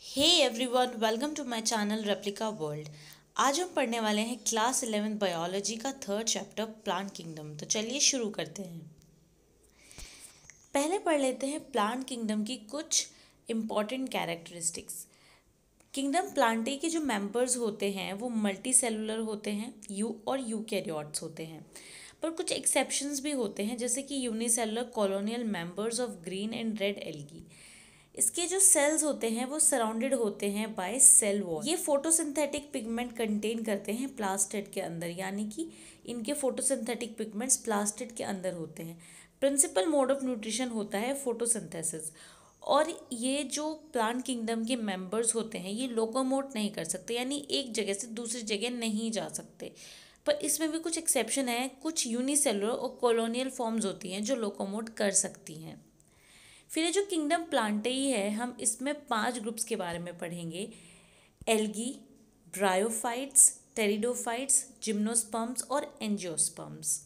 Hey everyone, welcome to my channel replica world. आज हम पढ़ने वाले हैं क्लास 11 बायोलॉजी का थर्ड चैप्टर प्लांट किंगडम। तो चलिए शुरू करते हैं। पहले पढ़ लेते हैं प्लांट किंगडम की कुछ इम्पॉर्टेंट कैरेक्टरिस्टिक्स। किंगडम प्लांटे के जो मेंबर्स होते हैं वो मल्टी सेलुलर होते हैं, यूकैरियोट्स होते हैं। पर कुछ एक्सेप्शंस भी होते हैं, जैसे कि unicellular colonial members of green and red algae. इसके जो सेल्स होते हैं वो सराउंडेड होते हैं बाय सेल वॉल। ये फोटोसिंथेटिक पिगमेंट कंटेन करते हैं प्लास्टिड के अंदर, यानी कि इनके फोटोसिंथेटिक पिगमेंट्स प्लास्टिड के अंदर होते हैं। प्रिंसिपल मोड ऑफ न्यूट्रिशन होता है फोटोसिंथेसिस। और ये जो प्लांट किंगडम के मेंबर्स होते हैं ये लोकोमोट नहीं कर सकते, यानी एक जगह से दूसरी जगह नहीं जा सकते। पर इसमें भी कुछ एक्सेप्शन है, कुछ यूनिसेलुलर और कॉलोनियल फॉर्म्स होती हैं जो लोकोमोट कर सकती हैं। फिर ये जो किंगडम प्लांटेई है, हम इसमें 5 ग्रुप्स के बारे में पढ़ेंगे: एल्गी, ब्रायोफाइट्स, टेरिडोफाइट्स, जिम्नोस्पर्म्स और एंजियोस्पर्म्स।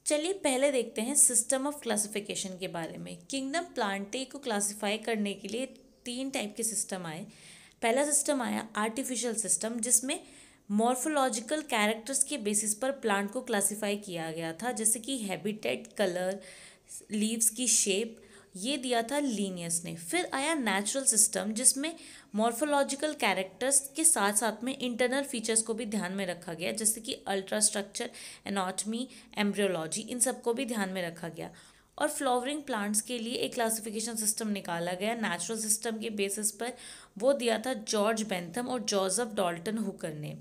चलिए पहले देखते हैं सिस्टम ऑफ क्लासिफिकेशन के बारे में। किंगडम प्लांटे को क्लासिफाई करने के लिए 3 टाइप के सिस्टम आए। पहला सिस्टम आया आर्टिफिशियल सिस्टम, जिसमें मॉर्फोलॉजिकल कैरेक्टर्स के बेसिस पर प्लांट को क्लासिफाई किया गया था, जैसे कि हैबिटेट, कलर, लीव्स की शेप, ये दिया था लीनियस ने। फिर आया नेचुरल सिस्टम, जिसमें मॉर्फोलॉजिकल कैरेक्टर्स के साथ साथ में इंटरनल फीचर्स को भी ध्यान में रखा गया, जैसे कि अल्ट्रा स्ट्रक्चर, एनाटॉमी, एम्ब्रियोलॉजी, इन सबको भी ध्यान में रखा गया। और फ्लावरिंग प्लांट्स के लिए एक क्लासिफिकेशन सिस्टम निकाला गया नेचुरल सिस्टम के बेसिस पर, वो दिया था जॉर्ज बेंथम और जोसेफ डॉल्टन हुकर ने।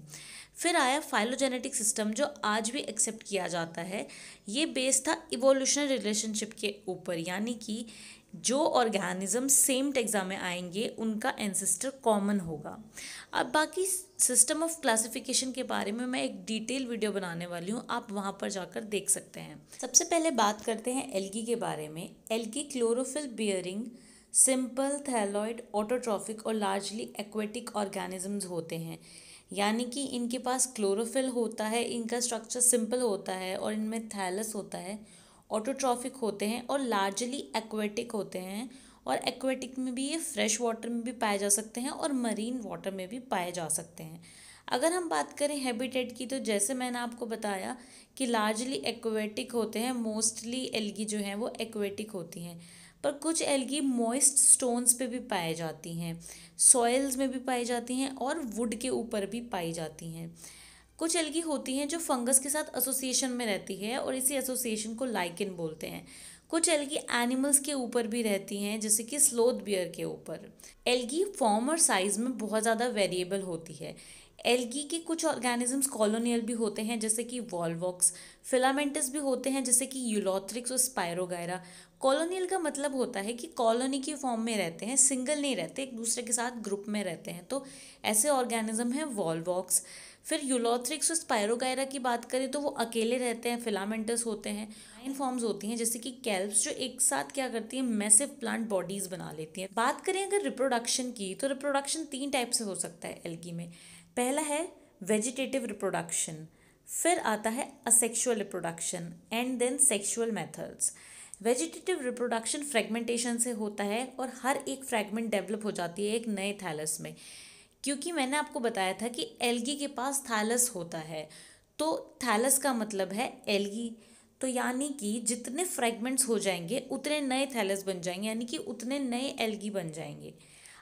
फिर आया फाइलोजेनेटिक सिस्टम, जो आज भी एक्सेप्ट किया जाता है। ये बेस था इवोल्यूशनरी रिलेशनशिप के ऊपर, यानी कि जो ऑर्गेनिज्म सेम टेक्सा में आएंगे उनका एंसेस्टर कॉमन होगा। अब बाकी सिस्टम ऑफ क्लासिफिकेशन के बारे में मैं एक डिटेल वीडियो बनाने वाली हूँ, आप वहाँ पर जाकर देख सकते हैं। सबसे पहले बात करते हैं एल्गी के बारे में। Algae chlorophyll bearing, simple, thalloid, autotrophic और लार्जली एक्वेटिक ऑर्गेनिजम्स होते हैं, यानी कि इनके पास क्लोरोफिल होता है, इनका स्ट्रक्चर सिंपल होता है और इनमें थैलस होता है, ऑटोट्रॉफिक होते हैं और लार्जली एक्वेटिक होते हैं। और एक्वेटिक में भी ये फ्रेश वाटर में भी पाए जा सकते हैं और मरीन वाटर में भी पाए जा सकते हैं। अगर हम बात करें हैबिटेट की, तो जैसे मैंने आपको बताया कि लार्जली एक्वेटिक होते हैं, मोस्टली एल्गी जो हैं वो एक्वेटिक होती हैं। पर कुछ एल्गी मॉइस्ट स्टोन्स पे भी पाई जाती हैं, सॉइल्स में भी पाई जाती हैं और वुड के ऊपर भी पाई जाती हैं। कुछ एल्गी होती हैं जो फंगस के साथ एसोसिएशन में रहती है और इसी एसोसिएशन को लाइकेन बोलते हैं। कुछ एल्गी एनिमल्स के ऊपर भी रहती हैं, जैसे कि स्लोथ बियर के ऊपर। एल्गी फॉर्म और साइज में बहुत ज़्यादा वेरिएबल होती है। एल्गी के कुछ ऑर्गेनिजम्स कॉलोनियल भी होते हैं, जैसे कि वॉल्वॉक्स। फिलामेंटस भी होते हैं, जैसे कि यूलोथ्रिक्स और स्पायरोगायरा। कॉलोनियल का मतलब होता है कि कॉलोनी की फॉर्म में रहते हैं, सिंगल नहीं रहते, एक दूसरे के साथ ग्रुप में रहते हैं, तो ऐसे ऑर्गेनिज्म हैं वॉल्वॉक्स। फिर यूलोथ्रिक्स और स्पायरोगायरा की बात करें तो वो अकेले रहते हैं, फिलामेंटस होते हैं। नाइन फॉर्म्स होती हैं, जैसे कि कैल्प्स, जो एक साथ क्या करती हैं, मैसिव प्लांट बॉडीज बना लेती हैं। बात करें अगर रिप्रोडक्शन की, तो रिप्रोडक्शन 3 टाइप से हो सकता है एल्गी में। पहला है वेजिटेटिव रिप्रोडक्शन, फिर आता है asexual reproduction and then sexual methods. Vegetative reproduction fragmentation से होता है और हर एक फ्रेगमेंट डेवलप हो जाती है एक नए थैलस में, क्योंकि मैंने आपको बताया था कि एल्गी के पास थैलस होता है, तो थैलस का मतलब है एल्गी। तो यानी कि जितने फ्रेगमेंट्स हो जाएंगे उतने नए थैलस बन जाएंगे, यानी कि उतने नए एल्गी बन जाएंगे।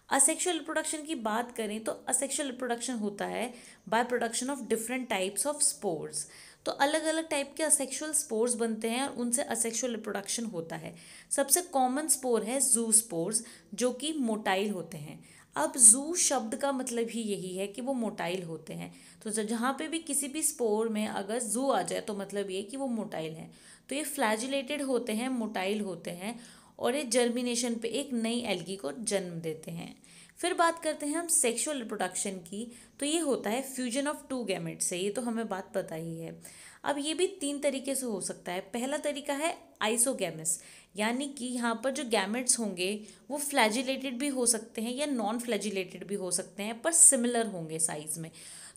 असेक्सुअल रिप्रोडक्शन की बात करें तो असेक्सुअल रिप्रोडक्शन होता है by production of different types of spores. तो अलग अलग टाइप के असेक्सुअल स्पोर्स बनते हैं और उनसे असेक्सुअल रिप्रोडक्शन होता है। सबसे कॉमन स्पोर है जू स्पोर्स, जो कि मोटाइल होते हैं। अब जू शब्द का मतलब ही यही है कि वो मोटाइल होते हैं। तो जहाँ पे भी किसी भी स्पोर में अगर जू आ जाए तो मतलब ये कि वो मोटाइल हैं। तो ये फ्लैजिलेटेड होते हैं, मोटाइल होते हैं और ये जर्मिनेशन पे एक नई एल्गी को जन्म देते हैं। फिर बात करते हैं हम सेक्सुअल रिप्रोडक्शन की, तो ये होता है फ्यूजन ऑफ 2 गैमेट्स से, ये तो हमें बात पता ही है। अब ये भी 3 तरीके से हो सकता है। पहला तरीका है आइसोगैमस, यानी कि यहाँ पर जो गैमेट्स होंगे वो फ्लैजिलेटेड भी हो सकते हैं या नॉन फ्लैजिलेटेड भी हो सकते हैं, पर सिमिलर होंगे साइज में।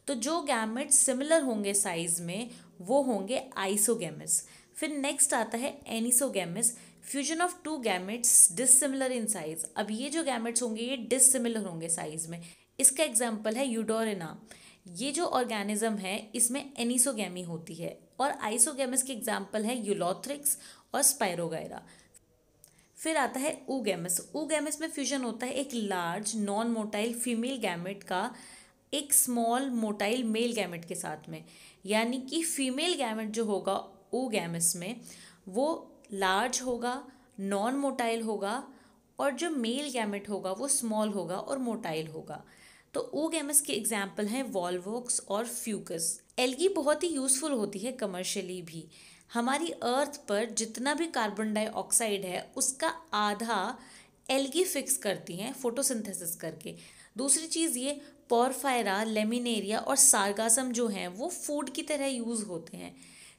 तो जो गैमेट्स सिमिलर होंगे साइज में वो होंगे आइसोगैमस। फिर नेक्स्ट आता है anisogamous, fusion of two gametes dissimilar in size. अब ये जो गैमेट्स होंगे ये डिसिमिलर होंगे साइज में। इसका एग्जाम्पल है यूडोरिना। ये जो ऑर्गेनिज्म है इसमें एनिसोगैमी होती है। और आइसोगैमस के एग्जाम्पल है यूलोथ्रिक्स और स्पायरोगायरा। फिर आता है oogamous। oogamous में फ्यूजन होता है एक large non motile female gamete का एक स्मॉल मोटाइल मेल गैमेट के साथ में। यानी कि फीमेल गैमेट जो होगा oogamous में वो लार्ज होगा, नॉन मोटाइल होगा, और जो मेल गैमेट होगा वो स्मॉल होगा और मोटाइल होगा। तो oogamous के एग्जाम्पल हैं वॉल्वॉक्स और फ्यूकस। एल्गी बहुत ही यूजफुल होती है कमर्शियली भी। हमारी अर्थ पर जितना भी कार्बन डाइऑक्साइड है उसका आधा एल्गी फिक्स करती हैं फोटोसिंथेसिस करके। दूसरी चीज़ ये पोरफायरा, लेमिनेरिया और सार्गासम जो हैं वो फूड की तरह यूज़ होते हैं।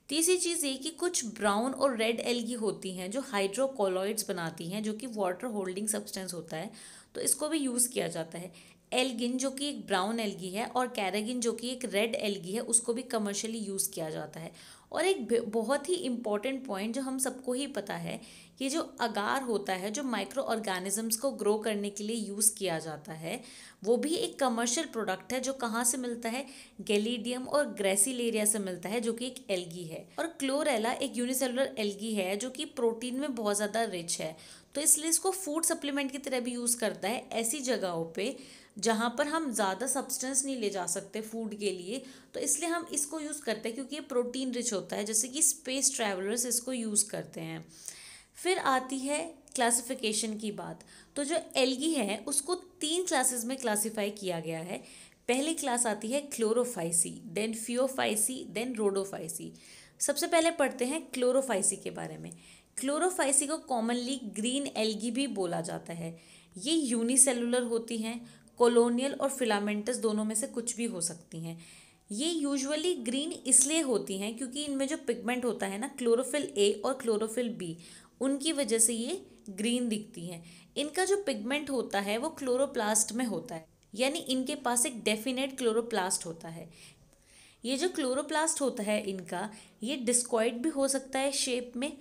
तीसरी चीज़ ये कि कुछ ब्राउन और रेड एल्गी होती हैं जो हाइड्रोकोलॉइड्स बनाती हैं, जो कि वाटर होल्डिंग सब्सटेंस होता है, तो इसको भी यूज़ किया जाता है। एल्गिन जो कि एक ब्राउन एल्गी है और कैरागिन जो कि एक रेड एल्गी है, उसको भी कमर्शियली यूज़ किया जाता है। और एक बहुत ही इम्पॉर्टेंट पॉइंट जो हम सबको ही पता है कि जो अगार होता है, जो माइक्रो ऑर्गेनिजम्स को ग्रो करने के लिए यूज़ किया जाता है, वो भी एक कमर्शियल प्रोडक्ट है जो कहाँ से मिलता है, गैलीडियम और ग्रेसिलेरिया से मिलता है, जो कि एक एल्गी है। और क्लोरेला एक यूनिसेलुलर एल्गी है जो कि प्रोटीन में बहुत ज़्यादा रिच है, तो इसलिए इसको फूड सप्लीमेंट की तरह भी यूज़ करता है ऐसी जगहों पे जहाँ पर हम ज़्यादा सब्सटेंस नहीं ले जा सकते फूड के लिए, तो इसलिए हम इसको यूज़ करते हैं क्योंकि ये प्रोटीन रिच होता है। जैसे कि स्पेस ट्रैवलर्स इसको यूज़ करते हैं। फिर आती है क्लासिफिकेशन की बात। तो जो एल्गी है उसको 3 क्लासेस में क्लासिफाई किया गया है। पहली क्लास आती है Chlorophyceae, then Phaeophyceae, then Rhodophyceae. सबसे पहले पढ़ते हैं क्लोरोफाइसी के बारे में। क्लोरोफाइसी को कॉमनली ग्रीन एल्गी भी बोला जाता है। ये यूनिसेलुलर होती हैं, कॉलोनियल और फिलामेंटस दोनों में से कुछ भी हो सकती हैं। ये यूजुअली ग्रीन इसलिए होती हैं क्योंकि इनमें जो पिगमेंट होता है ना, क्लोरोफिल ए और क्लोरोफिल बी, उनकी वजह से ये ग्रीन दिखती हैं। इनका जो पिगमेंट होता है वो क्लोरोप्लास्ट में होता है, यानी इनके पास एक डेफिनेट क्लोरोप्लास्ट होता है। ये जो क्लोरोप्लास्ट होता है इनका, ये डिस्कॉइड भी हो सकता है शेप में,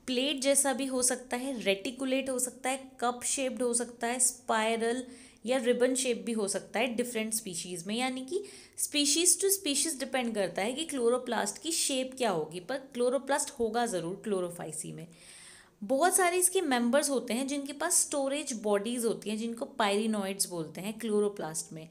प्लेट जैसा भी हो सकता है, रेटिकुलेट हो सकता है, कप शेप्ड हो सकता है, स्पाइरल या रिबन शेप भी हो सकता है डिफरेंट स्पीशीज़ में। यानी कि स्पीशीज़ टू स्पीशीज़ डिपेंड करता है कि क्लोरोप्लास्ट की शेप क्या होगी, पर क्लोरोप्लास्ट होगा ज़रूर क्लोरोफाइसी में। बहुत सारे इसके मेंबर्स होते हैं जिनके पास स्टोरेज बॉडीज़ होती हैं, जिनको पायरिनॉइड्स बोलते हैं क्लोरोप्लास्ट में।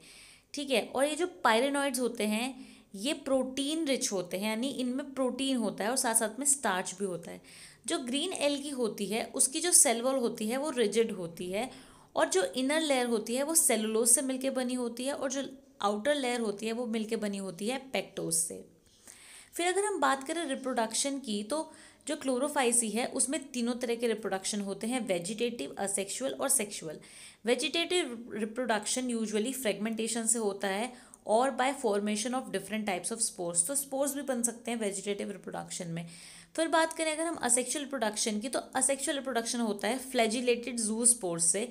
ठीक है, और ये जो पायरिनॉइड्स होते हैं ये प्रोटीन रिच होते हैं, यानी इनमें प्रोटीन होता है और साथ साथ में स्टार्च भी होता है। जो ग्रीन एल्गी होती है उसकी जो सेल वॉल होती है वो रिजिड होती है, और जो इनर लेयर होती है वो सेलुलोज से मिलके बनी होती है, और जो आउटर लेयर होती है वो मिलके बनी होती है पेक्टोज से। फिर अगर हम बात करें रिप्रोडक्शन की, तो जो क्लोरोफाइसी है उसमें तीनों तरह के रिप्रोडक्शन होते हैं, वेजिटेटिव, असेक्सुअल और sexual. Vegetative reproduction usually fragmentation से होता है और bye formation of different types of spores, तो स्पोर्स भी बन सकते हैं वेजिटेटिव रिप्रोडक्शन में। फिर बात करें अगर हम असेक्सुअल रिप्रोडक्शन की, तो असेक्सुअल रिप्रोडक्शन होता है फ्लैजिलेटेड जू स्पोर्स से,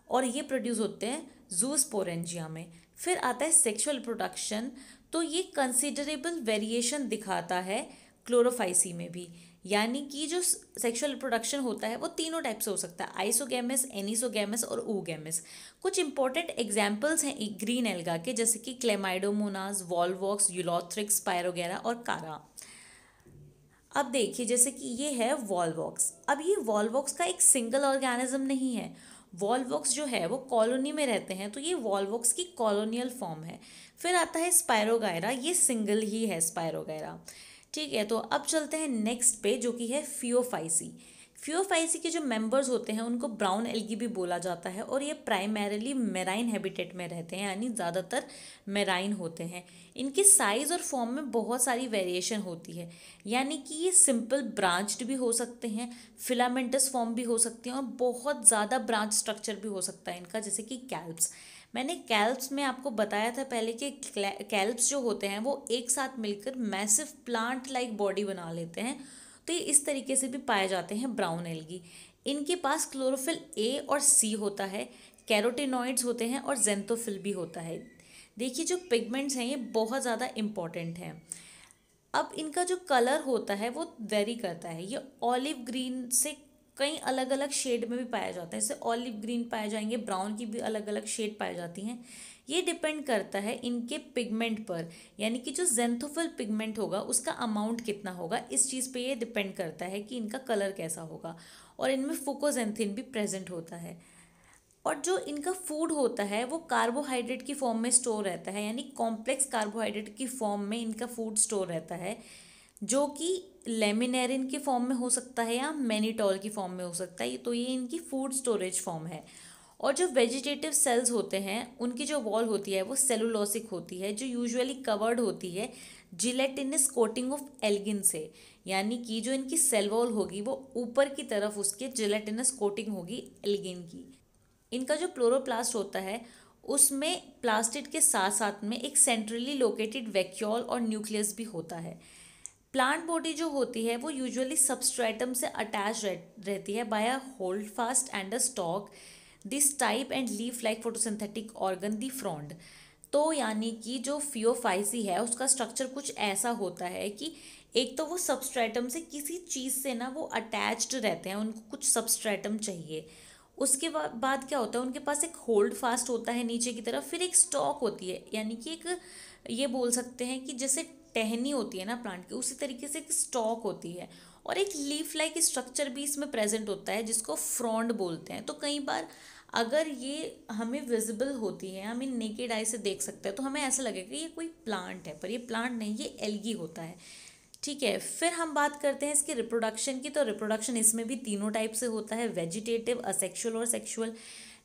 और ये प्रोड्यूस होते हैं जू स्पोरेंजिया में। फिर आता है सेक्सुअल रिप्रोडक्शन, तो ये कंसिडरेबल वेरिएशन दिखाता है क्लोरोफाइसी में भी। यानी कि जो सेक्सुअल रिप्रोडक्शन होता है वो तीनों टाइप से हो सकता है, आइसोगैमस, एनिसोगैमस और oogamous। कुछ इंपॉर्टेंट एग्जाम्पल्स हैं ग्रीन एल्गा के, जैसे कि क्लेमाइडोमोनास, वॉल्वॉक्स, यूलोथ्रिक्स, स्पायरोगेरा और कारा। अब देखिए जैसे कि ये है वॉल्वॉक्स। अब ये वॉल्वॉक्स का एक सिंगल ऑर्गेनिज्म नहीं है। वॉल्वॉक्स जो है वो कॉलोनी में रहते हैं, तो ये वॉल्वॉक्स की कॉलोनियल फॉर्म है। फिर आता है स्पायरोगायरा, ये सिंगल ही है स्पायरोगायरा। ठीक है, तो अब चलते हैं नेक्स्ट पे जो कि है फियोफाइसी। फियोफाइसी के जो मेंबर्स होते हैं उनको ब्राउन एल्गी भी बोला जाता है, और ये प्राइमरीली मेराइन हैबिटेट में रहते हैं, यानी ज़्यादातर मेराइन होते हैं। इनके साइज़ और फॉर्म में बहुत सारी वेरिएशन होती है, यानी कि ये सिंपल ब्रांच्ड भी हो सकते हैं, फिलामेंटस फॉर्म भी हो सकते हैं, और बहुत ज़्यादा ब्रांच स्ट्रक्चर भी हो सकता है इनका, जैसे कि कैल्प्स। मैंने कैल्प्स में आपको बताया था पहले कि कैल्प्स जो होते हैं वो एक साथ मिलकर मैसिव प्लांट लाइक बॉडी बना लेते हैं, तो ये इस तरीके से भी पाए जाते हैं ब्राउन एल्गी। इनके पास क्लोरोफिल ए और सी होता है, कैरोटिनॉइड्स होते हैं और जेंथोफिल भी होता है। देखिए जो पिगमेंट्स हैं ये बहुत ज़्यादा इम्पॉर्टेंट हैं। अब इनका जो कलर होता है वो वेरी करता है, ये ऑलिव ग्रीन से कई अलग अलग शेड में भी पाया जाता है, जैसे ऑलिव ग्रीन पाए जाएंगे, ब्राउन की भी अलग अलग शेड पाई जाती हैं। ये डिपेंड करता है इनके पिगमेंट पर, यानी कि जो ज़ेंथोफिल पिगमेंट होगा उसका अमाउंट कितना होगा, इस चीज़ पे ये डिपेंड करता है कि इनका कलर कैसा होगा। और इनमें फुकोजेंथिन भी प्रेजेंट होता है। और जो इनका फूड होता है वो कार्बोहाइड्रेट की फॉर्म में स्टोर रहता है, यानी कॉम्प्लेक्स कार्बोहाइड्रेट की फॉर्म में इनका फूड स्टोर रहता है, जो कि लेमिनेरिन के फॉर्म में हो सकता है या मैनिटॉल की फॉर्म में हो सकता है। तो ये इनकी फूड स्टोरेज फॉर्म है। और जो वेजिटेटिव सेल्स होते हैं उनकी जो वॉल होती है वो सेलुलोसिक होती है, जो यूजुअली कवर्ड होती है जिलेटिनस कोटिंग ऑफ एल्गिन से, यानी कि जो इनकी सेल वॉल होगी वो ऊपर की तरफ उसके जिलेटिनस कोटिंग होगी एल्गिन की। इनका जो क्लोरोप्लास्ट होता है उसमें प्लास्टिड के साथ साथ में एक सेंट्रली लोकेटेड वैक्यूल और न्यूक्लियस भी होता है। प्लांट बॉडी जो होती है वो यूजुअली सबस्ट्रेटम से अटैच रहती है by a holdfast and a stalk, this type and leaf like photosynthetic organ the frond. तो यानी कि जो फियोफाइसी है उसका स्ट्रक्चर कुछ ऐसा होता है कि एक तो वो सबस्ट्रेटम से किसी चीज़ से ना वो अटैच्ड रहते हैं, उनको कुछ सबस्ट्रेटम चाहिए। उसके बाद क्या होता है, उनके पास एक होल्ड फास्ट होता है नीचे की तरफ, फिर एक स्टॉक होती है, यानी कि एक ये बोल सकते हैं कि जैसे टहनी होती है ना प्लांट की, उसी तरीके से एक स्टॉक होती है। और एक लीफ लाइक स्ट्रक्चर भी इसमें प्रेजेंट होता है जिसको फ्रॉन्ड बोलते हैं। तो कई बार अगर ये हमें विजिबल होती है, हम इन नेकेड आई से देख सकते हैं, तो हमें ऐसा लगेगा कि ये कोई प्लांट है, पर ये प्लांट नहीं, ये एल्गी होता है। ठीक है, फिर हम बात करते हैं इसके रिप्रोडक्शन की। तो रिप्रोडक्शन इसमें भी तीनों टाइप से होता है, वेजिटेटिव, असेक्सुअल और सेक्सुअल।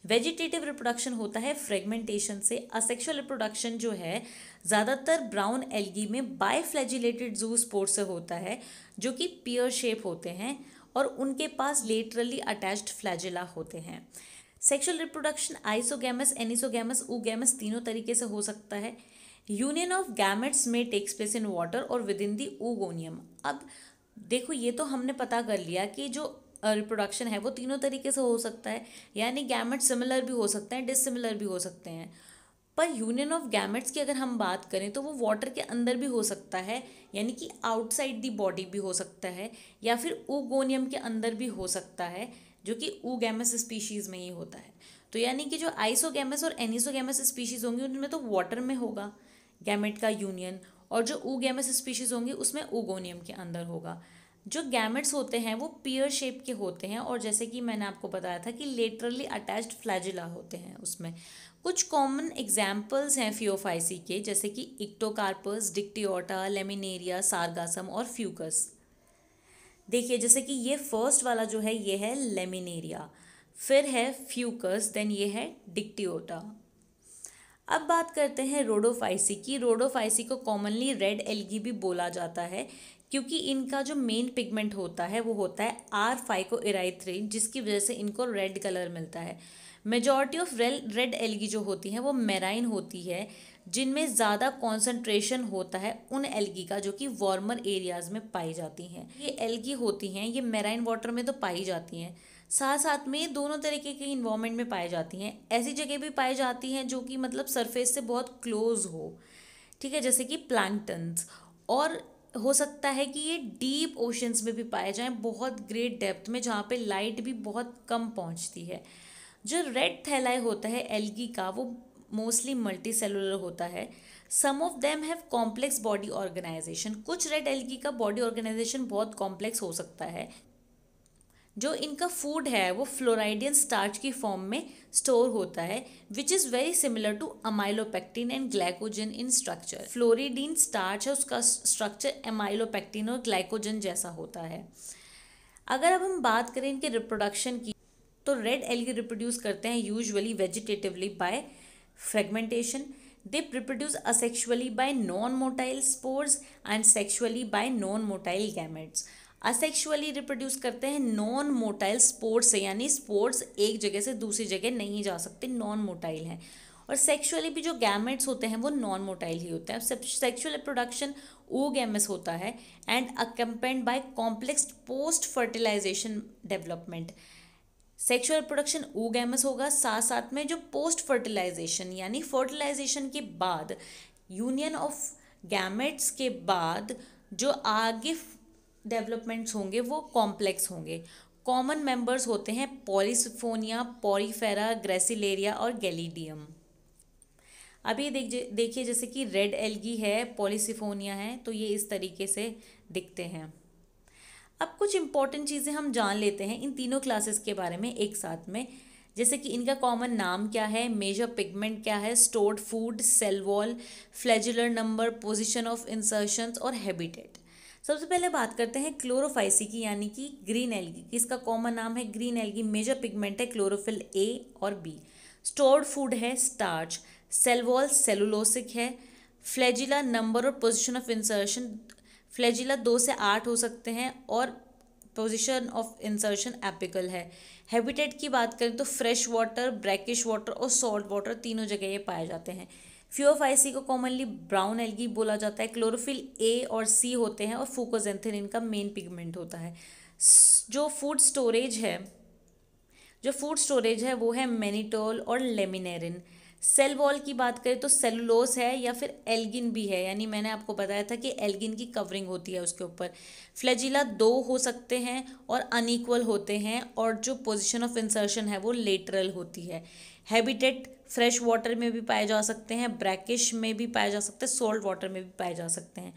वेजिटेटिव रिप्रोडक्शन होता है फ्रेगमेंटेशन से। असेक्सुअल रिप्रोडक्शन जो है ज़्यादातर ब्राउन एल्गी में बायफ्लैजिलेटेड जूस्पोर से होता है, जो कि पियर शेप होते हैं और उनके पास लेटरली अटैच्ड फ्लैजिला होते हैं। सेक्सुअल रिप्रोडक्शन आइसोगैमस, एनिसोगैमस, ऊगैमस तीनों तरीके से हो सकता है। यूनियन ऑफ गैमेट्स में टेक्स प्लेस इन वाटर और विद इन दी oogonium। अब देखो, ये तो हमने पता कर लिया कि जो रिप्रोडक्शन है वो तीनों तरीके से हो सकता है, यानी गैमेट सिमिलर भी हो सकते हैं, डिसिमिलर भी हो सकते हैं। पर यूनियन ऑफ गैमेट्स की अगर हम बात करें तो वो वाटर के अंदर भी हो सकता है, यानी कि आउटसाइड दी बॉडी भी हो सकता है, या फिर oogoनियम के अंदर भी हो सकता है, जो कि oogamous स्पीशीज़ में ही होता है। तो यानी कि जो आइसोगैमस और एनिसोगैमस स्पीशीज़ होंगी उनमें तो वाटर में होगा गैमेट का यूनियन, और जो oogamous स्पीशीज़ होंगी उसमें oogoनियम के अंदर होगा। जो गैमेट्स होते हैं वो पियर शेप के होते हैं, और जैसे कि मैंने आपको बताया था कि लेटरली अटैच्ड फ्लैजिला होते हैं उसमें। कुछ कॉमन एग्जाम्पल्स हैं फियोफाइसी के, जैसे कि इक्टोकार्पस, डिक्टियोटा, लेमिनेरिया, सारगासम और फ्यूकस। देखिए, जैसे कि ये फर्स्ट वाला जो है ये है लेमिनेरिया, फिर है फ्यूकस, देन ये है डिक्टियोटा। अब बात करते हैं रोडोफाइसी की। रोडोफाइसी को कॉमनली रेड एल्गी भी बोला जाता है, क्योंकि इनका जो मेन पिगमेंट होता है वो होता है आर फाइकोइराइथ्रिन, जिसकी वजह से इनको रेड कलर मिलता है। मेजॉरिटी ऑफ रेड एल्गी जो होती हैं वो मेराइन होती है, जिनमें ज़्यादा कॉन्सेंट्रेशन होता है उन एल्गी का जो कि वार्मर एरियाज़ में पाई जाती हैं। ये एल्गी होती हैं ये मेराइन वाटर में तो पाई जाती हैं, साथ साथ में दोनों तरीके के इन्वायरमेंट में पाई जाती हैं। ऐसी जगह भी पाई जाती हैं जो कि मतलब सरफेस से बहुत क्लोज हो, ठीक है, जैसे कि प्लैंक्टन्स। और हो सकता है कि ये डीप ओशंस में भी पाए जाएं, बहुत ग्रेट डेप्थ में, जहाँ पे लाइट भी बहुत कम पहुँचती है। जो रेड थैलाई होता है एल्गी का वो मोस्टली मल्टी सेलुलर होता है। Some of them have complex body organisation. कुछ रेड एल्गी का बॉडी ऑर्गेनाइजेशन बहुत कॉम्प्लेक्स हो सकता है। जो इनका फूड है वो फ्लोराइडियन स्टार्च की फॉर्म में स्टोर होता है, which is very similar to amylopectin and glycogen in structure. Floridean starch है, उसका स्ट्रक्चर अमाइलोपेक्टिन और ग्लाइकोजन जैसा होता है। अगर अब हम बात करें इनके रिप्रोडक्शन की, तो रेड एल्गी रिप्रोड्यूस करते हैं usually vegetatively by fragmentation. They reproduce asexually bye non motile spores and sexually bye non motile gametes. Asexually reproduce करते हैं नॉन मोटाइल स्पोर्स से, यानी स्पोर्स एक जगह से दूसरी जगह नहीं जा सकते, नॉन मोटाइल हैं। और सेक्सुअली भी जो गैमेट्स होते हैं वो नॉन मोटाइल ही होते हैं। सेक्सुअल रिप्रोडक्शन oogamous होता है and accompanied by complex post fertilization development. Sexual reproduction oogamous होगा, साथ साथ में जो पोस्ट फर्टिलाइजेशन यानी फर्टिलाइजेशन के बाद, यूनियन ऑफ गैमेट्स के बाद जो आगे डेवलपमेंट्स होंगे वो कॉम्प्लेक्स होंगे। कॉमन मेंबर्स होते हैं पॉलीसिफोनिया, पॉरीफेरा, ग्रेसिलेरिया और गैलीडियम। अभी देखिए जैसे कि रेड एल्गी है, पॉलीसिफोनिया है, तो ये इस तरीके से दिखते हैं। अब कुछ इंपॉर्टेंट चीज़ें हम जान लेते हैं इन तीनों क्लासेस के बारे में एक साथ में, जैसे कि इनका कॉमन नाम क्या है, मेजर पिगमेंट क्या है, stored food, cell wall, flagellar number, position of insertions और हैबिटेट। सबसे पहले बात करते हैं क्लोरोफाइसी की, यानी कि ग्रीन एल्गी की। इसका कॉमन नाम है ग्रीन एल्गी। मेजर पिगमेंट है क्लोरोफिल ए और बी। स्टोर्ड फूड है स्टार्च। सेल वॉल सेलुलोसिक है। फ्लैजिला नंबर और पोजीशन ऑफ इंसर्शन, फ्लैजिला 2 से 8 हो सकते हैं और पोजीशन ऑफ इंसर्शन एपिकल है। हैबिटेट की बात करें तो फ्रेश वाटर, ब्रैकिश वाटर और सॉल्ट वाटर तीनों जगह ये पाए जाते हैं। फियोफाइसी को कॉमनली ब्राउन एल्गी बोला जाता है। क्लोरोफिल ए और सी होते हैं और फुकोजेंथिन इनका मेन पिगमेंट होता है। जो फूड स्टोरेज है वो है मैनिटोल और लेमिनेरिन। सेल वॉल की बात करें तो सेलुलोस है या फिर एल्गिन भी है, यानी मैंने आपको बताया था कि एल्गिन की कवरिंग होती है उसके ऊपर। फ्लैजिला 2 हो सकते हैं और अनइक्वल होते हैं, और जो पोजीशन ऑफ इंसर्शन है वो लेटरल होती है। हैबिटेट फ्रेश वाटर में भी पाए जा सकते हैं, ब्रैकिश में भी पाए जा सकते हैं, सॉल्ट वाटर में भी पाए जा सकते हैं।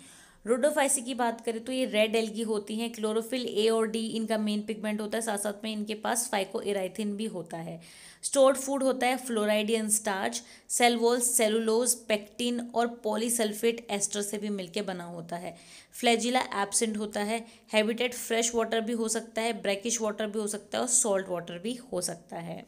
रोडोफाइसी की बात करें तो ये रेड एल्गी होती हैं। क्लोरोफिल ए और डी इनका मेन पिगमेंट होता है, साथ साथ में इनके पास फाइकोइराइथिन भी होता है। स्टोर्ड फूड होता है floridean starch. Cell wall cellulose, pectin और पॉलीसल्फेट एस्टर से भी मिलकर बना होता है। फ्लैजिला एब्सेंट होता है। हैबिटेट फ्रेश वाटर भी हो सकता है, ब्रैकिश वाटर भी हो सकता है और सॉल्ट वाटर भी हो सकता है।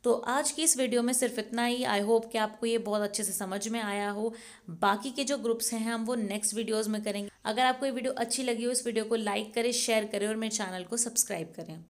तो आज की इस वीडियो में सिर्फ इतना ही। आई होप कि आपको ये बहुत अच्छे से समझ में आया हो। बाकी के जो ग्रुप्स हैं हम वो नेक्स्ट वीडियोस में करेंगे। अगर आपको ये वीडियो अच्छी लगी हो, इस वीडियो को लाइक करें, शेयर करें और मेरे चैनल को सब्सक्राइब करें।